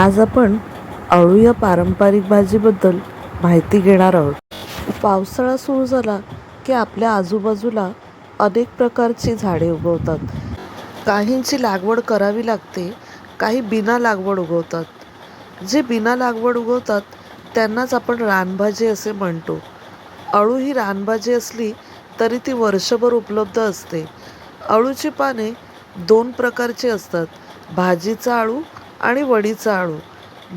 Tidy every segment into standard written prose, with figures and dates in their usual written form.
आज आपण अळू या पारंपरिक भाजीबद्दल माहिती घेणार आहोत. पावसाळा सुरू झाला की आपल्या आजूबाजूला अनेक प्रकारची झाडे उगवतात. काहींची लागवड करावी लागते, काही बिना लागवड उगवतात. जे बिना लागवड उगवतात त्यांनाच आपण रानभाजी असे म्हणतो. अळू ही रानभाजी असली तरी ती वर्षभर उपलब्ध असते. अळूची पाने 2 प्रकारची असतात, भाजीचा अळू आणि वडीचा अळू.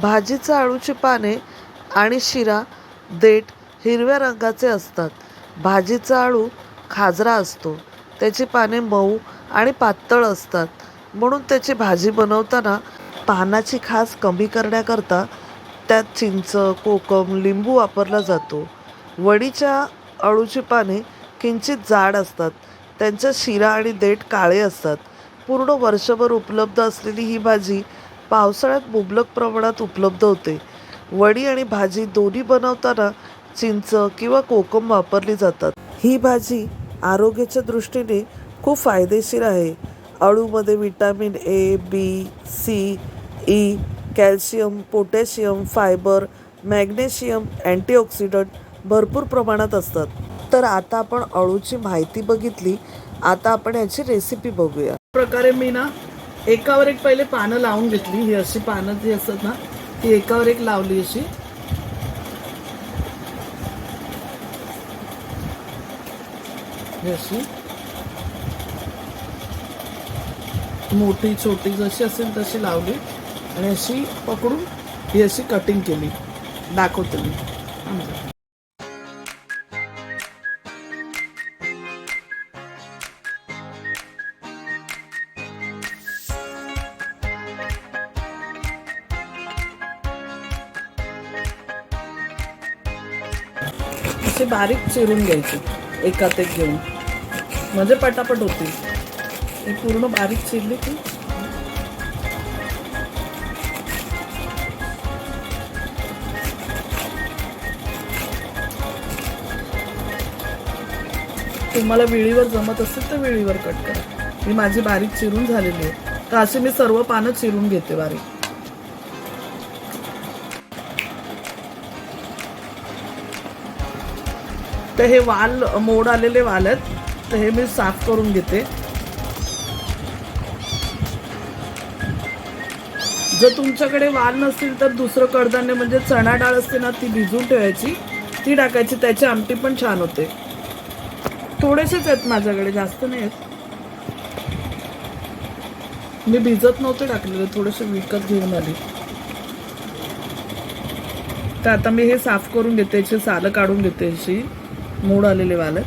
भाजीचा अळूची पाने आणि शिरा देठ हिरव्या रंगाचे असतात. भाजीचा अळू खाजरा असतो. त्याची पाने मऊ आणि पातळ असतात, म्हणून त्याची भाजी बनवताना पानाची खास कमी करण्याकरता त्यात चिंच, कोकम, लिंबू वापरला जातो. वडीच्या अळूची पाने किंचित जाड असतात. त्यांच्या शिरा आणि देठ काळे असतात. पूर्ण वर्षभर उपलब्ध असलेली ही भाजी पावसाळ्यात मुबलक प्रमाणात उपलब्ध होते. वडी आणि भाजी दोन्ही बनवताना चिंच किंवा कोकम वापरली जातात. ही भाजी आरोग्याच्या दृष्टीने खूप फायदेशीर आहे. अळूमध्ये vitamin A, B, C, E, calcium, potassium, fibre, magnesium, antioxidant भरपूर प्रमाणात असतात. तर आता आपण अळूची माहिती बघितली, आता आपण याची रेसिपी बघूया. प्रकारे मी ना एकावर एक पहिले पानं लावून घेतली. ही अशी पानं जी असतात ना ती एकावर एक लावली अशी. अशी मोठी छोटी जशी असेल तशी लावली आणि अशी पकडून ही अशी कटिंग केली. दाखवते मी. असे बारीक चिरून घ्यायचे एकात एक घेऊन, म्हणजे पटापट होती. हे पूर्ण बारीक चिरली की तुम्हाला विळीवर जमत असेल तर विळीवर कट करा. ही माझी बारीक चिरून झालेली आहे. तर असे मी सर्व पानं चिरून घेते बारीक. तर हे वाल मोड आलेले वाल आहेत, तर हे मी साफ करून घेते. जर तुमच्याकडे वाल नसतील तर दुसरं कडधान्य म्हणजे चणा डाळ असते ना, ती भिजवून ठेवायची, ती टाकायची. त्याची आमटी पण छान होते. थोडेसेच आहेत माझ्याकडे, जास्त नाही आहेत. मी भिजत नव्हते टाकलेले, थोडेसे विकत घेऊन आली. तर आता मी हे साफ करून घेते, याची सालं काढून घेते, अशी मोड आलेले वाल.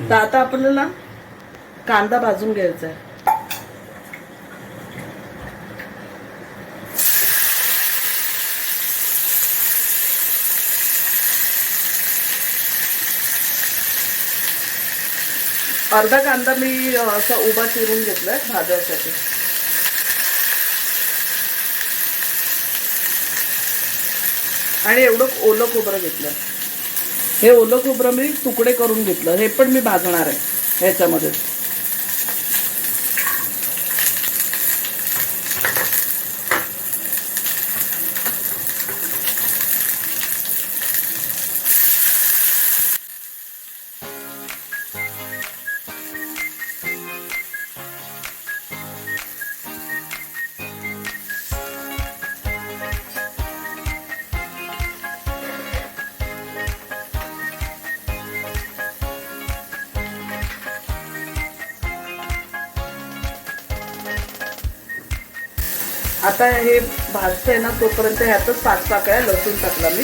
तर आता आपल्याला कांदा भाजून घ्यायचा आहे. अर्धा कांदा मी असा उभा चिरून घेतलाय भाजायसाठी. आणि एवढं ओलं खोबरं घेतलं. हे ओलं खोबरं मी तुकडे करून घेतलं. हे पण मी भाजणार आहे ह्याच्यामध्ये. आता हे भाजतंय ना, तोपर्यंत ह्यातच 5 पाकळ्या लसूण टाकला मी.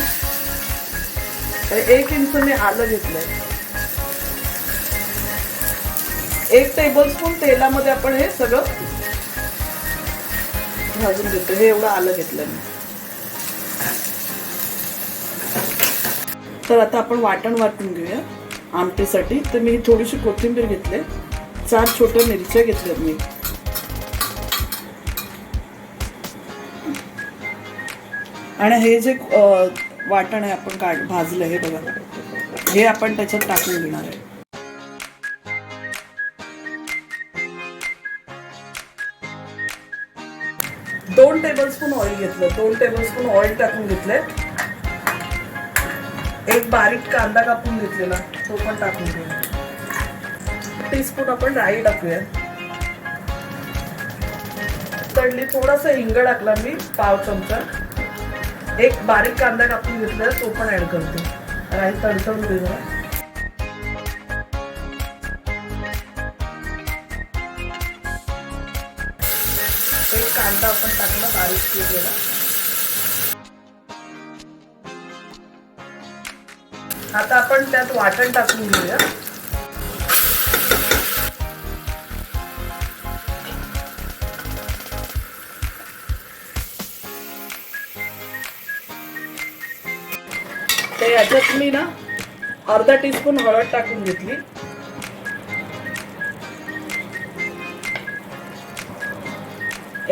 1 इंच मी आलं घेतलंय. 1 टेबलस्पून तेलामध्ये आपण हे सगळं भाजून घेतो. हे एवढं आलं घेतलंय मी. तर आता आपण वाटण वाटून घेऊया आमटीसाठी. तर मी थोडीशी कोथिंबीर घेतली, 4 छोट्या मिरच्या घेतल्यात मी. आणि हे जे वाटण आहे आपण भाजलं, हे बघा, हे आपण त्याच्यात टाकून घेणार आहे. 2 टेबलस्पून ऑइल घेतलं. 2 टेबलस्पून ऑइल टाकून घेतले. एक बारीक कांदा कापून घेतलेला तो पण टाकून घेऊया. टीस्पून आपण राई टाकूया. तळली. थोडासा हिंग टाकला मी, पाव चमचा. एक बारीक कांदा कापून घेतला तो पण ऍड करते. राई तडतडू दे जरा. एक कांदा आपण टाकला बारीक चिरलेला. आता आपण त्यात वाटण टाकून घेऊया. तर याच्यात मी ना अर्धा टीस्पून हळद टाकून घेतली.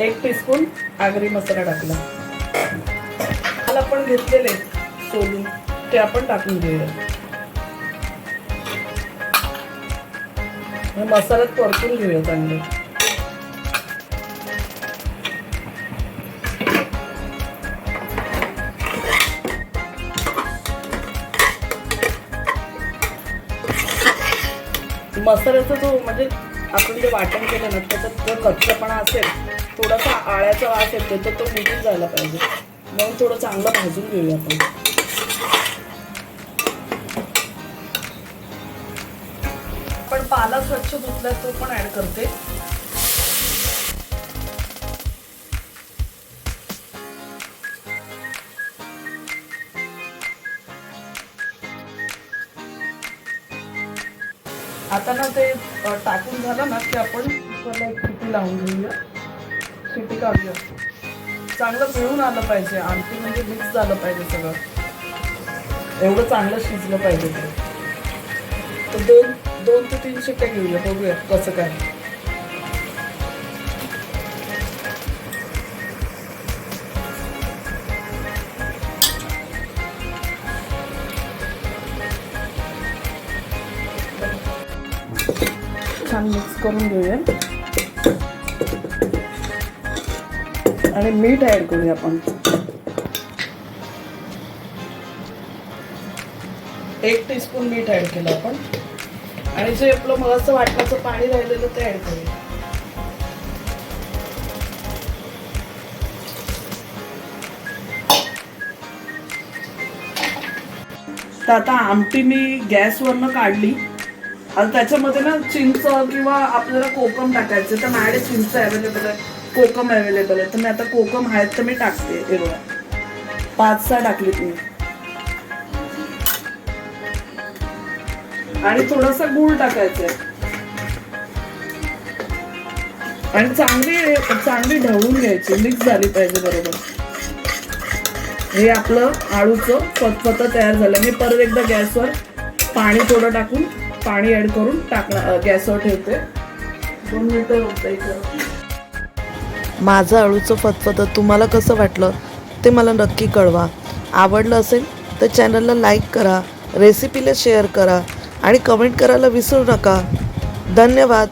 एक टीस्पून आगरी मसाला टाकला. मला आपण घेतलेले सोलून ते आपण टाकून घेऊया. मसाल्यात परतून घेऊया चांगले. मसाल्याचा जो म्हणजे आपण जे वाटण केलं ना त्याच्यात जर कच्चापणा असेल, थोडासा आळ्याचा वास येतो तर तो निघून जायला पाहिजे. म्हणून थोडं चांगलं भाजून घेऊया आपण. पण पाला स्वच्छ धुतला तो पण ऍड करते. आता ना ते टाकून झालं ना की आपण कुकरला एक शिटी लावून घेऊया. शिटी काढूया. चांगलं पिळून आलं पाहिजे. आमटी म्हणजे मिक्स झालं पाहिजे सगळं. एवढं चांगलं शिजलं पाहिजे ते. तर 2 ते 3 शिट्ट्या घेऊया. बघूया कसं काय. छान मिक्स करून घेऊया आणि मीठ ऍड करूया आपण. 1 टीस्पून मीठ ऍड केलं आपण. आणि जे आपलं मगाचं वाटणाचं पाणी राहिलेलं ते ऍड करूया. तर आता आमटी मी गॅसवरनं काढली. आता त्याच्यामध्ये ना चिंच किंवा आपल्याला कोकम टाकायचं तर माझ्याकडे चिंच अवेलेबल आहे, कोकम अवेलेबल आहे. तर मी आता कोकम आहेत तर मी टाकते. हे बघा 5-6 टाकली तुम्ही. आणि थोडासा गूळ टाकायचा आणि चांगली ढवळून घ्यायची. मिक्स झाली पाहिजे बरोबर. हे आपलं आळूचं फतफत तयार झालं. मी परत एकदा गॅसवर पाणी थोडं टाकून पाणी ऍड करून गॅसवर ठेवते. 2 मिनिटं होतं. माझं अळूचं फतफतं तुम्हाला कसं वाटलं ते मला नक्की कळवा. आवडलं असेल तर चॅनलला लाईक करा, रेसिपीला शेअर करा आणि कमेंट करायला विसरू नका. धन्यवाद.